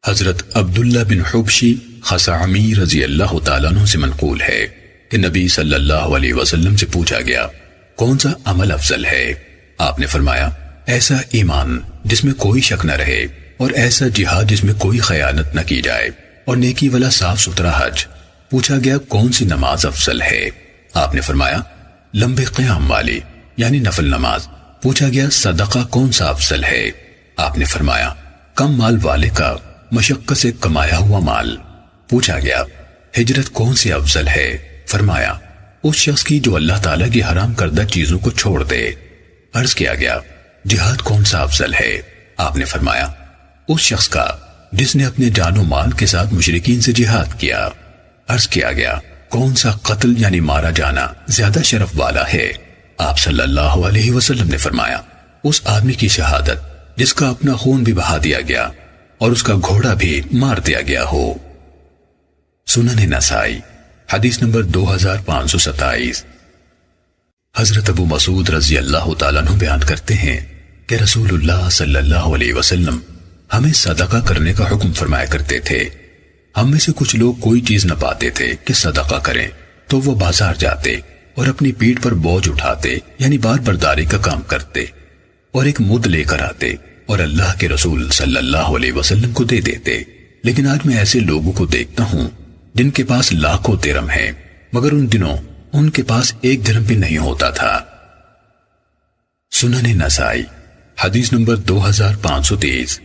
حضرت عبداللہ بن حبشی خثعمی رضی اللہ تعالیٰ عنہ سے منقول ہے کہ نبی صلی اللہ علیہ وسلم سے پوچھا گیا کون سا عمل افضل ہے؟ آپ نے فرمایا ایسا ایمان جس میں کوئی شک نہ رہے، اور ایسا جہاد جس میں کوئی خیانت نہ کی جائے، اور نیکی والا صاف ستھرا حج۔ پوچھا گیا کون سی نماز افضل ہے؟ آپ نے فرمایا لمبے قیام والی یعنی نفل نماز۔ پوچھا گیا صدقہ کون سا افضل ہے؟ آپ نے فرمایا کم مال والے کا مشقت سے کمایا ہوا مال۔ پوچھا گیا ہجرت کون سی افضل ہے؟ فرمایا اس شخص کی جو اللہ تعالیٰ کی حرام کردہ چیزوں کو چھوڑ دے۔ عرض کیا گیا جہاد کون سا افضل ہے؟ آپ نے فرمایا اس شخص کا جس نے اپنے جان و مال کے ساتھ مشرکین سے جہاد کیا۔ عرض کیا گیا کون سا قتل یعنی مارا جانا زیادہ شرف والا ہے؟ آپ صلی اللہ علیہ وسلم نے فرمایا اس آدمی کی شہادت جس کا اپنا خون بھی بہا دیا گیا اور اس کا گھوڑا بھی مار دیا گیا ہو۔ سنن نسائی حدیث نمبر 2527۔ حضرت ابو مسعود رضی اللہ تعالیٰ عنہ بیان کرتے ہیں کہ رسول اللہ صلی اللہ علیہ وسلم ہمیں صدقہ کرنے کا حکم فرمایا کرتے تھے۔ ہم میں سے کچھ لوگ کوئی چیز نہ پاتے تھے کہ صدقہ کریں تو وہ بازار جاتے اور اپنی پیٹھ پر بوجھ اٹھاتے یعنی بار برداری کا کام کرتے اور ایک مد لے کر آتے اور اللہ کے رسول صلی اللہ علیہ وسلم کو دے دیتے۔ لیکن آج میں ایسے لوگوں کو دیکھتا ہوں جن کے پاس لاکھوں درہم ہیں مگر ان دنوں ان کے پاس ایک درہم بھی نہیں ہوتا تھا۔ سنن نسائی حدیث نمبر 2523۔